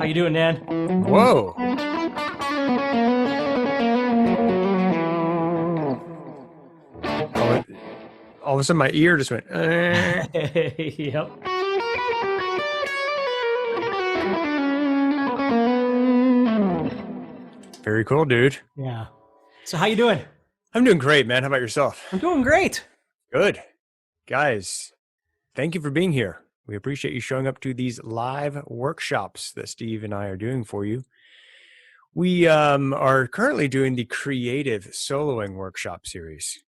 you doing, Dan? Whoa. All of a sudden, my ear just went. Yep. Very cool, dude. Yeah. So how you doing? I'm doing great, man. How about yourself? I'm doing great. Good. Guys, thank you for being here. We appreciate you showing up to these live workshops that Steve and I are doing for you. We are currently doing the Creative Soloing Workshop Series.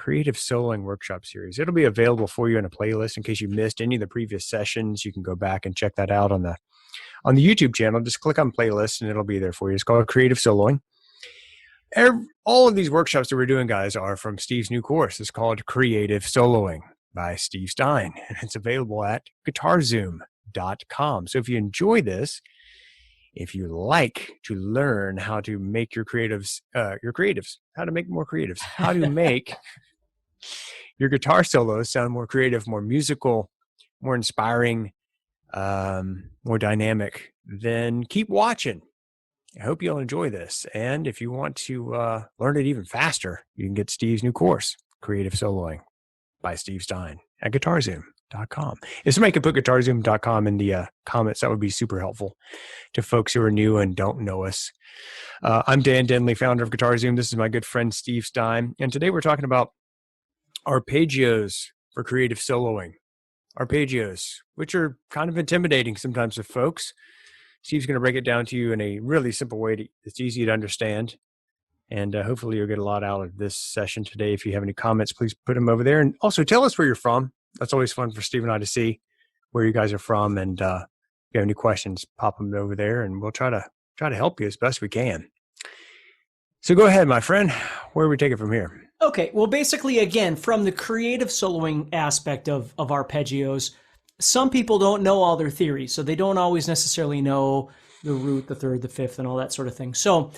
It'll be available for you in a playlist in case you missed any of the previous sessions. You can go back and check that out on the YouTube channel. Just click on playlist and it'll be there for you. It's called Creative Soloing. All of these workshops that we're doing, guys, are from Steve's new course. It's called Creative Soloing by Steve Stine, and it's available at guitar-zoom.com. So if you enjoy this, if you like to learn how to make how to make more creatives, how to make your guitar solos sound more creative, more musical, more inspiring, more dynamic, then keep watching. I hope you'll enjoy this. And if you want to learn it even faster, you can get Steve's new course, Creative Soloing by Steve Stine, at guitarzoom.com. If somebody could put guitarzoom.com in the comments, that would be super helpful to folks who are new and don't know us. I'm Dan Denley, founder of GuitarZoom. This is my good friend, Steve Stine. And today we're talking about arpeggios for creative soloing. Arpeggios, which are kind of intimidating sometimes to folks. Steve's going to break it down to you in a really simple way that's easy to understand. And hopefully you'll get a lot out of this session today. If you have any comments, please put them over there. And also tell us where you're from. That's always fun for Steve and I to see where you guys are from. And if you have any questions, pop them over there and we'll try to help you as best we can. So go ahead, my friend. Where do we take it from here? Okay. Well, basically, again, from the creative soloing aspect of arpeggios, some people don't know all their theories. So they don't always necessarily know the root, the third, the fifth, and all that sort of thing. So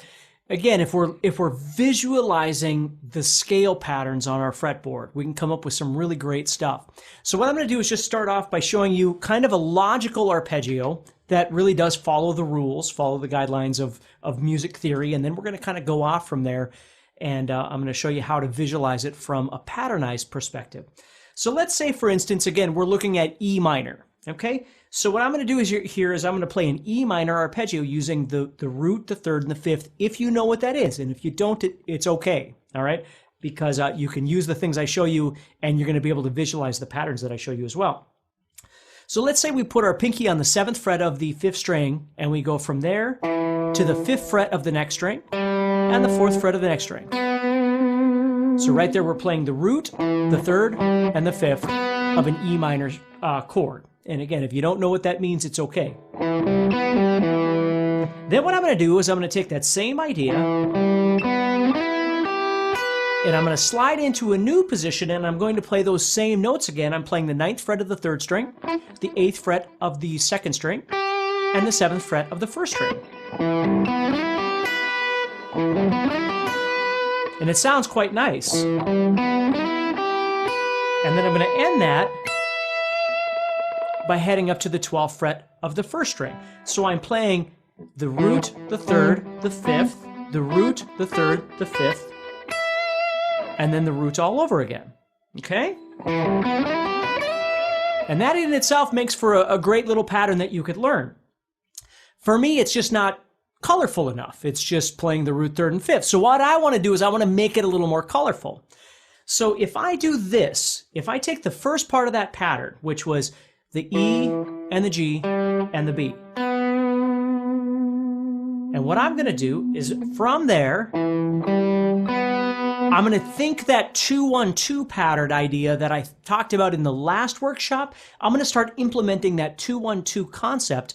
again, if we're visualizing the scale patterns on our fretboard, we can come up with some really great stuff. So what I'm going to do is just start off by showing you kind of a logical arpeggio that really does follow the rules, follow the guidelines of music theory, and then we're going to kind of go off from there, and I'm going to show you how to visualize it from a patternized perspective. So let's say, for instance, again, we're looking at E minor, okay? So what I'm going to do is I'm going to play an E minor arpeggio using the root, the third, and the fifth, if you know what that is. And if you don't, it's okay, all right? Because you can use the things I show you, and you're going to be able to visualize the patterns that I show you as well. So let's say we put our pinky on the 7th fret of the 5th string, and we go from there to the 5th fret of the next string, and the 4th fret of the next string. So right there, we're playing the root, the 3rd, and the 5th of an E minor chord. And again, if you don't know what that means, it's okay. Then what I'm going to do is I'm going to take that same idea and I'm going to slide into a new position, and I'm going to play those same notes again. I'm playing the 9th fret of the 3rd string, the 8th fret of the 2nd string, and the 7th fret of the 1st string. And it sounds quite nice. And then I'm going to end that by heading up to the 12th fret of the 1st string. So I'm playing the root, the 3rd, the 5th, the root, the 3rd, the 5th, and then the root all over again. Okay? And that in itself makes for a great little pattern that you could learn. For me, it's just not colorful enough. It's just playing the root, 3rd, and 5th. So what I want to do is I want to make it a little more colorful. So if I do this, if I take the first part of that pattern, which was the E and the G and the B, and what I'm going to do is from there, I'm going to think that 2-1-2 pattern idea that I talked about in the last workshop. I'm going to start implementing that 2-1-2 concept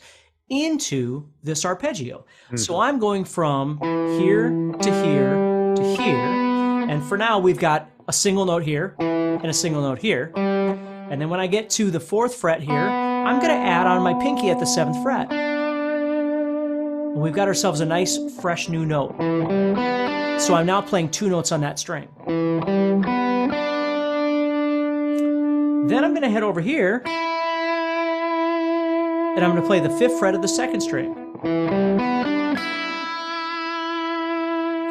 into this arpeggio. Mm-hmm. So I'm going from here to here to here. And for now, we've got a single note here and a single note here. And then when I get to the 4th fret here, I'm going to add on my pinky at the 7th fret. And we've got ourselves a nice, fresh new note. So I'm now playing 2 notes on that string. Then I'm going to head over here and I'm going to play the 5th fret of the 2nd string.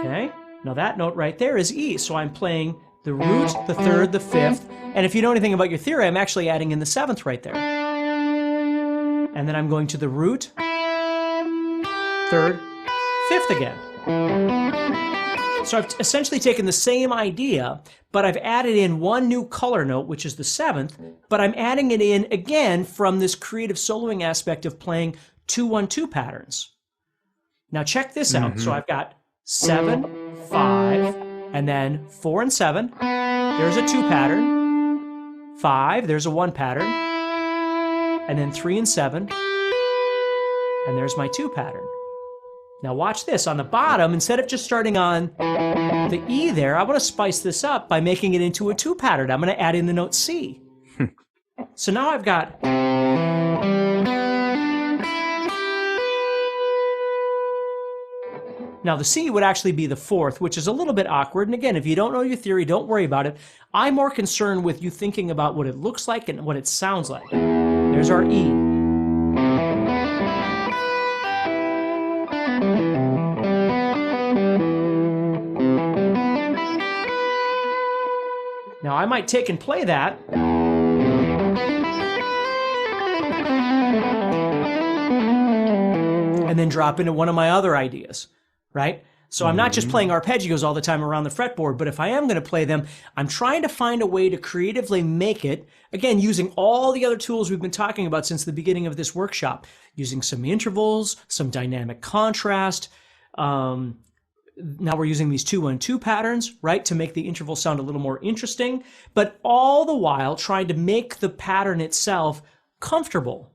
Okay, now that note right there is E, so I'm playing the root, the 3rd, the 5th, and if you know anything about your theory, I'm actually adding in the 7th right there. And then I'm going to the root, 3rd, 5th again. So I've essentially taken the same idea, but I've added in one new color note, which is the 7th, but I'm adding it in again from this creative soloing aspect of playing 2-1-2 patterns. Now check this out. So I've got 7, 5, and then 4 and 7. There's a 2 pattern. 5, there's a 1 pattern. And then 3 and 7. And there's my 2 pattern. Now watch this. On the bottom, instead of just starting on the E there, I want to spice this up by making it into a 2 pattern. I'm going to add in the note C. So now I've got... Now the C would actually be the 4th, which is a little bit awkward. And again, if you don't know your theory, don't worry about it. I'm more concerned with you thinking about what it looks like and what it sounds like. There's our E. Now I might take and play that. And then drop into one of my other ideas, right? So I'm not just playing arpeggios all the time around the fretboard, but if I am going to play them, I'm trying to find a way to creatively make it, again, using all the other tools we've been talking about since the beginning of this workshop, using some intervals, some dynamic contrast. Now we're using these 2-1-2 patterns, right, to make the interval sound a little more interesting, but all the while trying to make the pattern itself comfortable,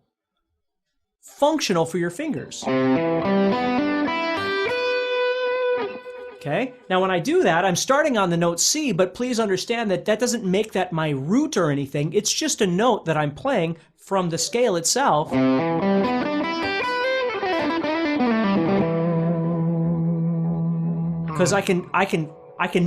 functional for your fingers. Okay, now when I do that, I'm starting on the note C, but please understand that that doesn't make that my root or anything. It's just a note that I'm playing from the scale itself. Because I can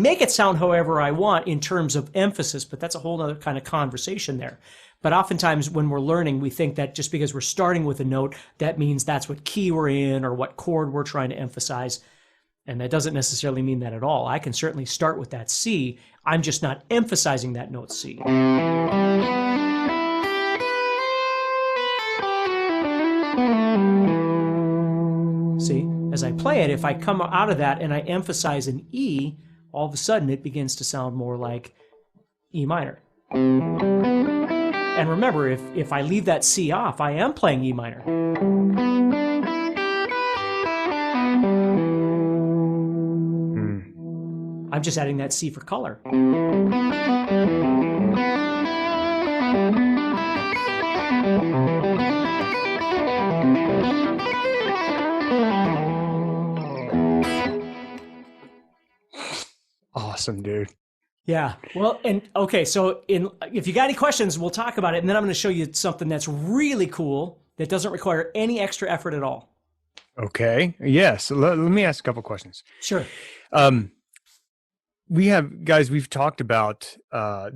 make it sound however I want in terms of emphasis, but that's a whole other kind of conversation there. But oftentimes when we're learning, we think that just because we're starting with a note, that means that's what key we're in or what chord we're trying to emphasize. And that doesn't necessarily mean that at all. I can certainly start with that C. I'm just not emphasizing that note C. See, as I play it, if I come out of that and I emphasize an E, all of a sudden it begins to sound more like E minor. And remember, if I leave that C off, I am playing E minor. I'm just adding that C for color. Awesome, dude. Yeah. Well, and okay, so if you got any questions, we'll talk about it, and then I'm going to show you something that's really cool that doesn't require any extra effort at all. Okay. Yes. Let me ask a couple questions. Sure. We've talked about,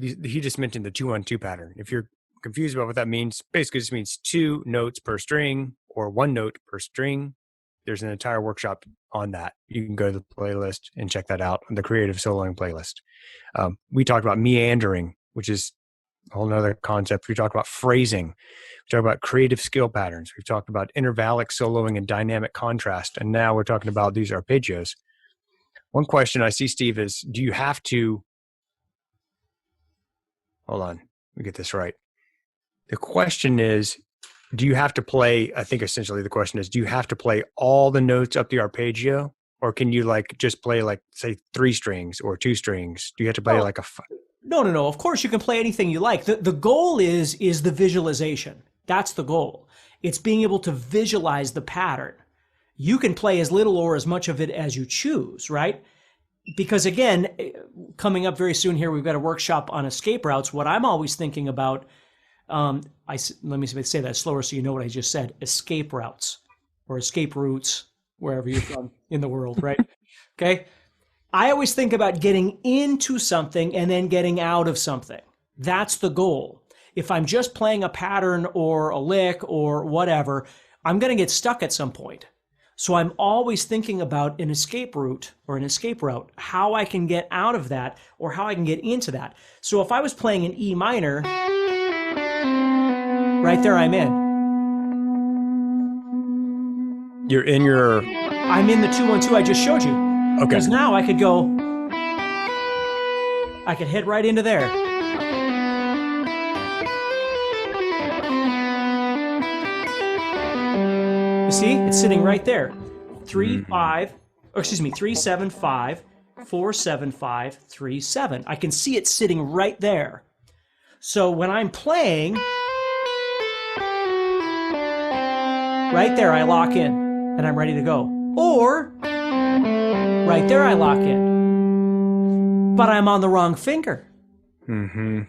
he just mentioned the 2-1-2 pattern. If you're confused about what that means, basically it just means 2 notes per string or 1 note per string. There's an entire workshop on that. You can go to the playlist and check that out, the Creative Soloing playlist. We talked about meandering, which is a whole nother concept. We talked about phrasing. We talked about creative skill patterns. We've talked about intervallic soloing and dynamic contrast. And now we're talking about these arpeggios. One question I see, Steve, is do you have to, hold on, let me get this right. The question is, do you have to play, I think essentially the question is, do you have to play all the notes up the arpeggio? Or can you just play say 3 strings or 2 strings? Do you have to play No. Of course you can play anything you like. The goal is the visualization. That's the goal. It's being able to visualize the pattern. You can play as little or as much of it as you choose, right? Because again, coming up very soon here, we've got a workshop on escape routes. What I'm always thinking about, let me say that slower so you know what I just said, escape routes or escape routes, wherever you're from in the world, right? Okay. I always think about getting into something and then getting out of something. That's the goal. if I'm just playing a pattern or a lick or whatever, I'm going to get stuck at some point. So I'm always thinking about an escape route or an escape route, how I can get out of that or how I can get into that. So if I was playing an E minor, right there I'm in. You're in your... I'm in the 2-1-2 I just showed you. Okay. Because now I could go, I could hit right into there. You see, it's sitting right there. 3, 5, or excuse me, 3, 7, 5, 4, 7, 5, 3, 7. I can see it sitting right there. So when I'm playing, right there I lock in and I'm ready to go. Or right there I lock in. But I'm on the wrong finger. Mm-hmm.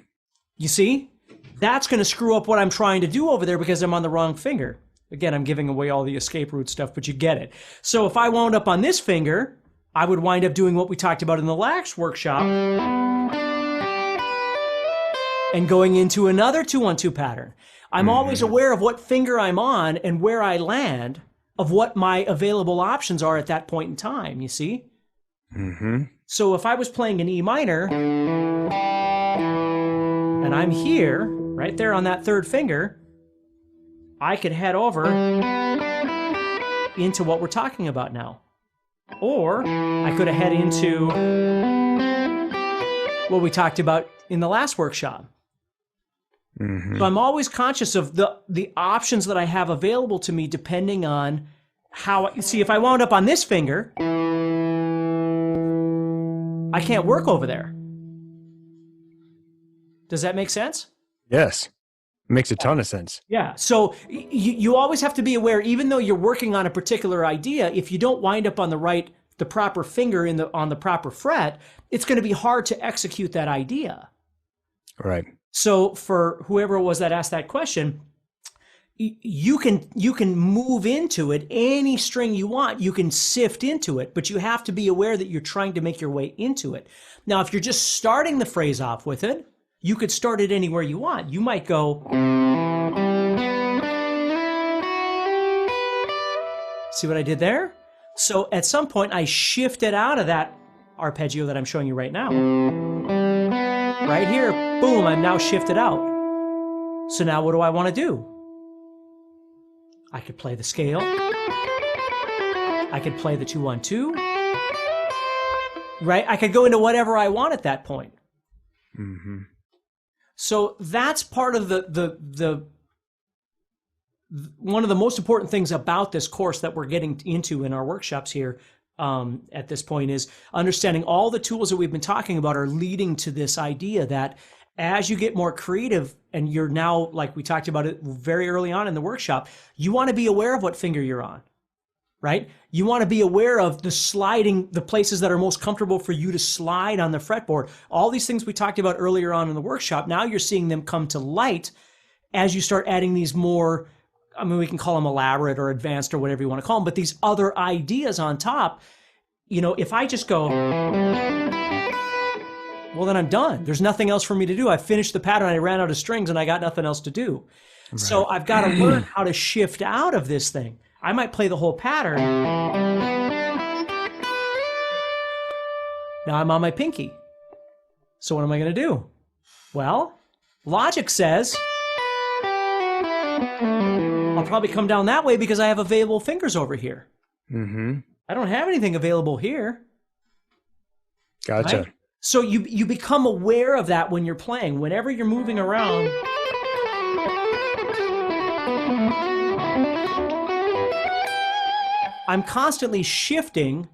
You see? That's going to screw up what I'm trying to do over there because I'm on the wrong finger. Again, I'm giving away all the escape route stuff, but you get it. So if I wound up on this finger, I would wind up doing what we talked about in the last workshop and going into another 2-1-2 pattern. I'm always aware of what finger I'm on and where I land, of what my available options are at that point in time, you see? Mm-hmm. So if I was playing an E minor, and I'm here, right there on that third finger, I could head over into what we're talking about now. Or I could have head into what we talked about in the last workshop. Mm-hmm. So I'm always conscious of the options that I have available to me depending on how... See, if I wound up on this finger, I can't work over there. Does that make sense? Yes. Makes a ton of sense. Yeah. So you always have to be aware, even though you're working on a particular idea, if you don't wind up on the proper finger on the proper fret, it's going to be hard to execute that idea. Right. So for whoever it was that asked that question, you can move into it any string you want. You can sift into it, but you have to be aware that you're trying to make your way into it. Now, if you're just starting the phrase off with it, you could start it anywhere you want. You might go... See what I did there? So at some point, I shifted out of that arpeggio that I'm showing you right now. Right here, boom, I'm now shifted out. So now what do I want to do? I could play the scale. I could play the 2-1-2. Right? I could go into whatever I want at that point. Mm-hmm. So that's part of one of the most important things about this course that we're getting into in our workshops here at this point is understanding all the tools that we've been talking about are leading to this idea that as you get more creative and you're now, like we talked about it very early on in the workshop, you want to be aware of what finger you're on, right? You want to be aware of the places that are most comfortable for you to slide on the fretboard. All these things we talked about earlier on in the workshop, now you're seeing them come to light as you start adding these more, I mean, we can call them elaborate or advanced or whatever you want to call them, but these other ideas on top, you know, if I just go, well, then I'm done. There's nothing else for me to do. I finished the pattern, I ran out of strings, and I got nothing else to do. Right. So I've got to learn how to shift out of this thing. I might play the whole pattern. Now I'm on my pinky. So what am I going to do? Well, logic says I'll probably come down that way because I have available fingers over here. Mm-hmm. I don't have anything available here. Gotcha. Right? So you become aware of that when you're playing. Whenever you're moving around, I'm constantly shifting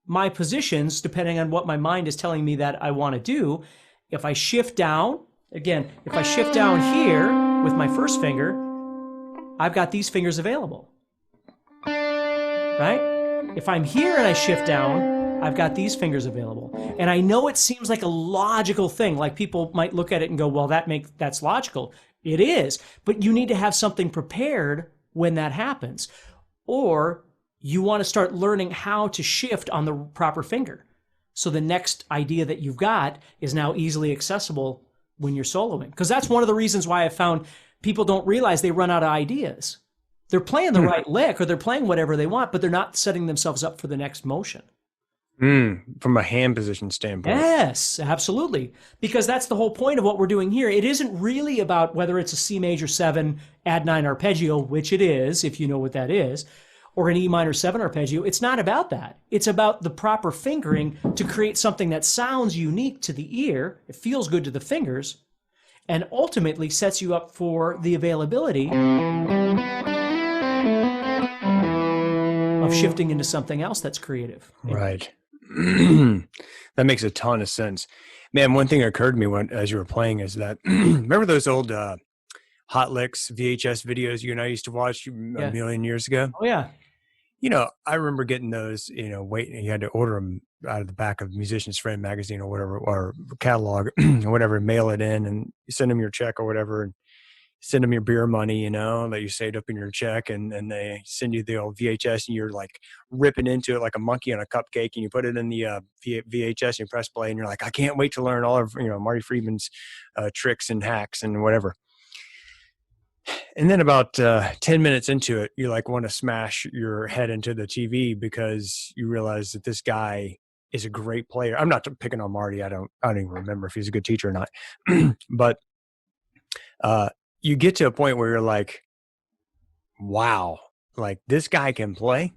my positions depending on what my mind is telling me that I want to do. If I shift down, again, if I shift down here with my first finger, I've got these fingers available, right? If I'm here and I shift down, I've got these fingers available. And I know it seems like a logical thing, like people might look at it and go, well, that's logical. It is, but you need to have something prepared when that happens. Or you want to start learning how to shift on the proper finger. So the next idea that you've got is now easily accessible when you're soloing. Because that's one of the reasons why I found people don't realize they run out of ideas. They're playing the right lick or they're playing whatever they want, but they're not setting themselves up for the next motion. From a hand position standpoint. Yes, absolutely. Because that's the whole point of what we're doing here. It isn't really about whether it's a C major 7 add 9 arpeggio, which it is, if you know what that is, or an E minor 7 arpeggio. It's not about that. It's about the proper fingering to create something that sounds unique to the ear. It feels good to the fingers and ultimately sets you up for the availability of shifting into something else that's creative. Right. That makes a ton of sense. Man, one thing that occurred to me as you were playing is that, remember those old Hot Licks VHS videos you and I used to watch a million years ago? Oh, yeah. I remember getting those, waiting. You had to order them out of the back of Musician's Friend magazine or whatever, or catalog or whatever, mail it in and you send them your check or whatever and send them your beer money, that you saved up in your check, and they send you the old VHS and you're like ripping into it like a monkey on a cupcake, and you put it in the VHS and you press play and you're like, I can't wait to learn all of, Marty Friedman's tricks and hacks and whatever. And then about 10 minutes into it, you like want to smash your head into the TV because you realize that this guy is a great player. I'm not picking on Marty. I don't even remember if he's a good teacher or not, but you get to a point where you're like, wow, like this guy can play,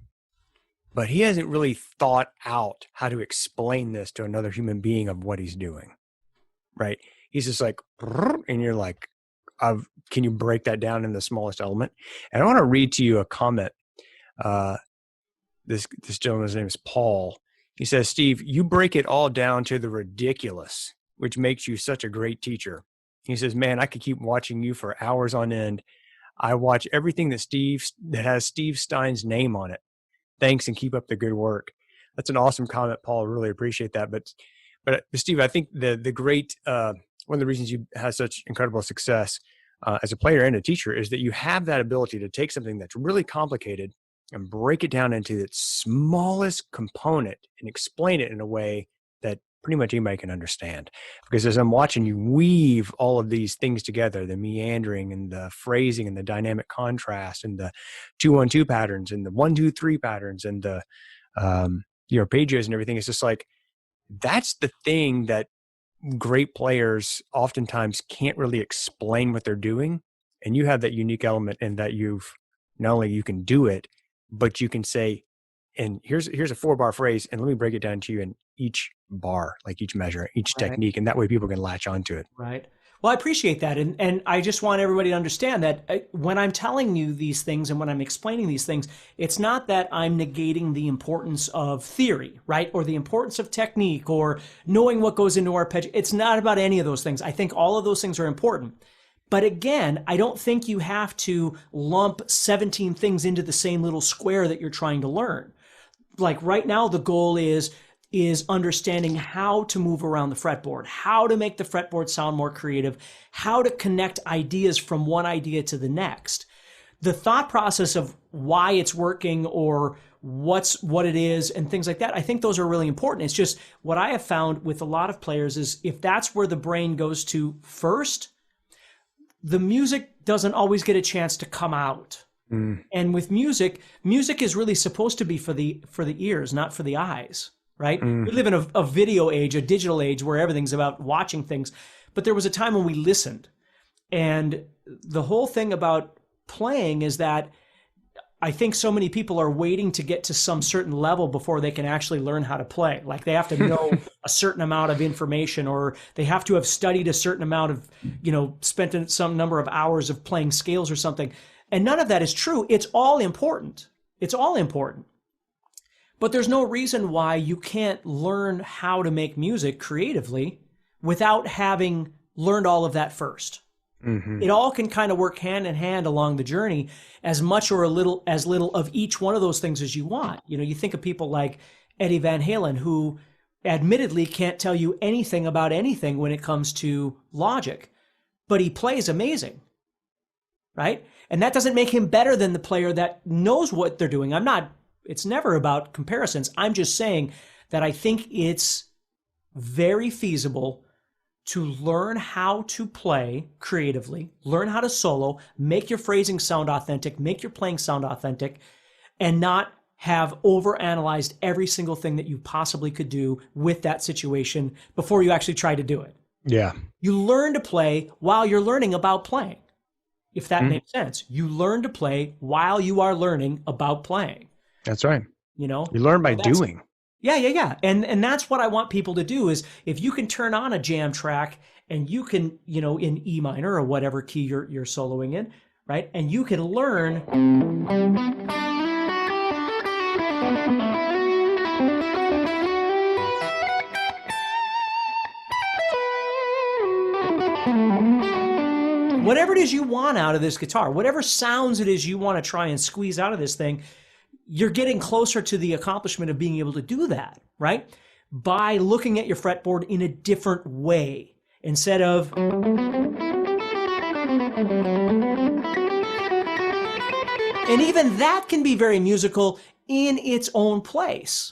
but he hasn't really thought out how to explain this to another human being of what he's doing. Right. He's just like, and you're like, can you break that down in the smallest element? And I want to read to you a comment. This gentleman's name is Paul. He says, Steve, you break it all down to the ridiculous, which makes you such a great teacher. He says, man, I could keep watching you for hours on end. I watch everything that has Steve Stine's name on it. Thanks, and keep up the good work. That's an awesome comment, Paul. I really appreciate that. But Steve, I think the great one of the reasons you have such incredible success as a player and a teacher is that you have that ability to take something that's really complicated and break it down into its smallest component and explain it in a way that pretty much anybody can understand. Because as I'm watching you weave all of these things together, the meandering and the phrasing and the dynamic contrast and the 2-1-2 patterns and the 1-2-3 patterns and the arpeggios and everything, it's just like, that's the thing that great players oftentimes can't really explain what they're doing. And you have that unique element in that not only you can do it, but you can say, and here's a 4-bar phrase, and let me break it down to you in each bar, like each measure, each technique, and that way people can latch onto it. Right. Well, I appreciate that. And I just want everybody to understand that when I'm telling you these things and when I'm explaining these things, it's not that I'm negating the importance of theory, right? Or the importance of technique or knowing what goes into arpeggio. It's not about any of those things. I think all of those things are important. But again, I don't think you have to lump 17 things into the same little square that you're trying to learn. Like right now, the goal is understanding how to move around the fretboard, how to make the fretboard sound more creative, how to connect ideas from one idea to the next. The thought process of why it's working or what it is and things like that, I think those are really important. It's just what I have found with a lot of players is if that's where the brain goes to first, the music doesn't always get a chance to come out. And with music is really supposed to be for the ears, not for the eyes, right? We live in a video age, a digital age where everything's about watching things. But there was a time when we listened. And the whole thing about playing is that I think so many people are waiting to get to some certain level before they can actually learn how to play. Like they have to know a certain amount of information, or they have to have studied a certain amount of, spent some number of hours of playing scales or something. And none of that is true. It's all important. It's all important. But there's no reason why you can't learn how to make music creatively without having learned all of that first. Mm-hmm. It all can kind of work hand in hand along the journey, as much or as little of each one of those things as you want. You think of people like Eddie Van Halen, who admittedly can't tell you anything about anything when it comes to logic, but he plays amazing, right? And that doesn't make him better than the player that knows what they're doing. It's never about comparisons. I'm just saying that I think it's very feasible to learn how to play creatively, learn how to solo, make your phrasing sound authentic, make your playing sound authentic, and not have overanalyzed every single thing that you possibly could do with that situation before you actually try to do it. Yeah. You learn to play while you're learning about playing, if that makes sense. You learn to play while you are learning about playing. That's right. You know, you learn by doing. Yeah. And that's what I want people to do is if you can turn on a jam track and you can, you know, in E minor or whatever key you're soloing in, right? And you can learn whatever it is you want out of this guitar, whatever sounds it is you want to try and squeeze out of this thing, you're getting closer to the accomplishment of being able to do that, right? By looking at your fretboard in a different way instead of and even that can be very musical in its own place,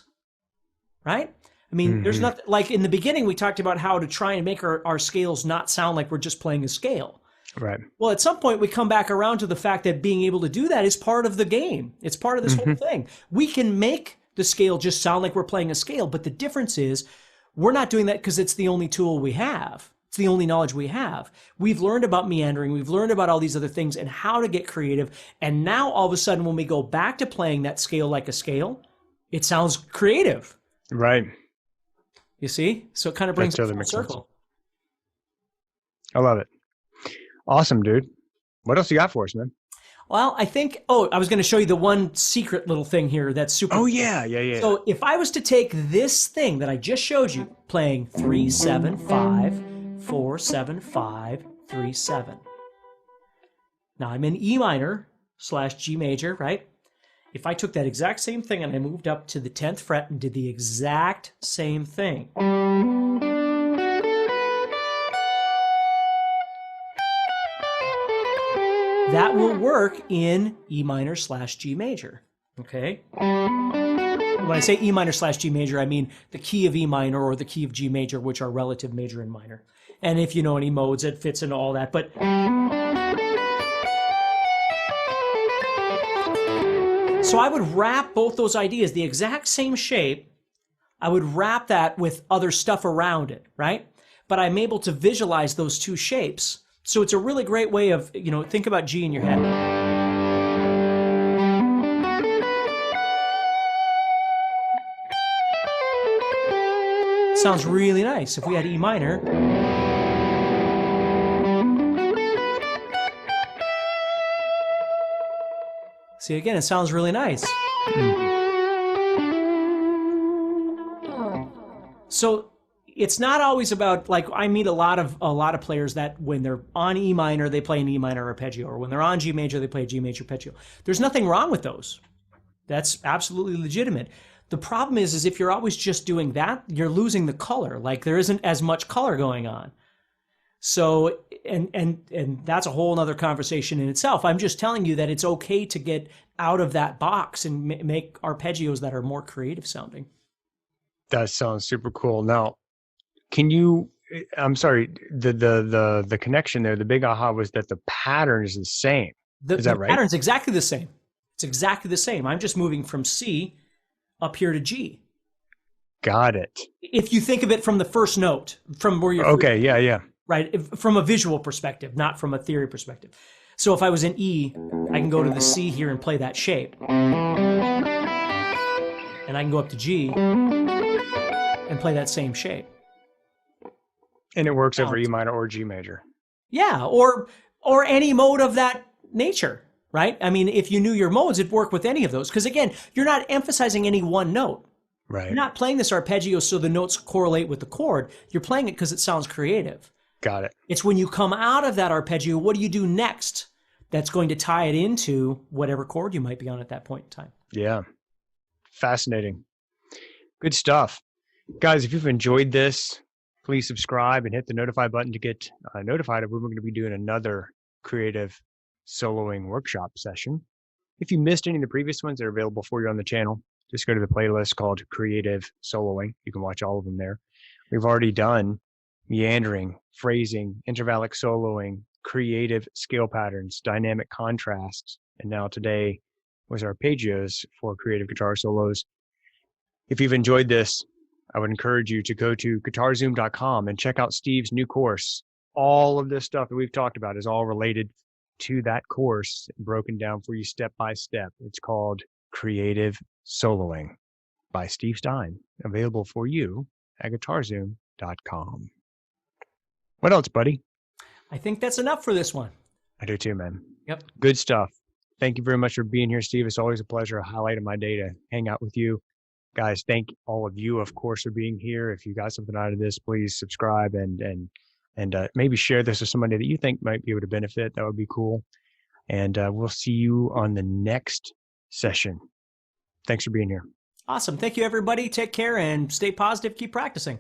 right? I mean, there's nothing like in the beginning, we talked about how to try and make our scales not sound like we're just playing a scale. Right. Well, at some point, we come back around to the fact that being able to do that is part of the game. It's part of this whole thing. We can make the scale just sound like we're playing a scale, but the difference is we're not doing that because it's the only tool we have. It's the only knowledge we have. We've learned about meandering. We've learned about all these other things and how to get creative. And now, all of a sudden, when we go back to playing that scale like a scale, it sounds creative. Right. You see? So it kind of brings it full circle. I love it. Awesome, dude. What else you got for us, man? Well, I think, I was going to show you the one secret little thing here that's super. Oh, yeah. So if I was to take this thing that I just showed you, playing 3, 7, 5, 4, 7, 5, 3, 7. Now I'm in E minor / G major, right? If I took that exact same thing and I moved up to the 10th fret and did the exact same thing. That will work in E minor / G major, okay? When I say E minor / G major, I mean the key of E minor or the key of G major, which are relative major and minor. And if you know any modes, it fits into all that. But so I would wrap both those ideas, the exact same shape, I would wrap that with other stuff around it, right? But I'm able to visualize those two shapes. So it's a really great way of, you know, think about G in your head. Sounds really nice. If we had E minor. See, again, it sounds really nice. So it's not always about, like, I meet a lot of players that when they're on E minor, they play an E minor arpeggio, or when they're on G major, they play a G major arpeggio. There's nothing wrong with those. That's absolutely legitimate. The problem is if you're always just doing that, you're losing the color. Like, there isn't as much color going on. So, and that's a whole other conversation in itself. I'm just telling you that it's okay to get out of that box and make arpeggios that are more creative sounding. That sounds super cool. Now, can you, I'm sorry, the connection there, the big aha was that the pattern is the same. Is that right? The pattern's exactly the same. It's exactly the same. I'm just moving from C up here to G. Got it. If you think of it from the first note, from where you're... Okay, yeah. Right, from a visual perspective, not from a theory perspective. So if I was in E, I can go to the C here and play that shape. And I can go up to G and play that same shape. And it works over E minor or G major. Yeah, or any mode of that nature, right? I mean, if you knew your modes, it'd work with any of those. Because again, you're not emphasizing any one note. Right. You're not playing this arpeggio so the notes correlate with the chord. You're playing it because it sounds creative. Got it. It's when you come out of that arpeggio, what do you do next that's going to tie it into whatever chord you might be on at that point in time. Yeah. Fascinating. Good stuff. Guys, if you've enjoyed this, please subscribe and hit the notify button to get notified of when we're going to be doing another creative soloing workshop session. If you missed any of the previous ones, they're available for you on the channel. Just go to the playlist called Creative Soloing. You can watch all of them there. We've already done meandering phrasing, intervallic soloing, creative scale patterns, dynamic contrasts, and now today was arpeggios for creative guitar solos. If you've enjoyed this, I would encourage you to go to guitarzoom.com and check out Steve's new course. All of this stuff that we've talked about is all related to that course, broken down for you step by step. It's called Creative Soloing by Steve Stine, available for you at guitarzoom.com. What else, buddy? I think that's enough for this one. I do too, man. Yep. Good stuff. Thank you very much for being here, Steve. It's always a pleasure, a highlight of my day to hang out with you. Guys, thank all of you, of course, for being here. If you got something out of this, please subscribe and maybe share this with somebody that you think might be able to benefit. That would be cool. And we'll see you on the next session. Thanks for being here. Awesome. Thank you, everybody. Take care and stay positive. Keep practicing.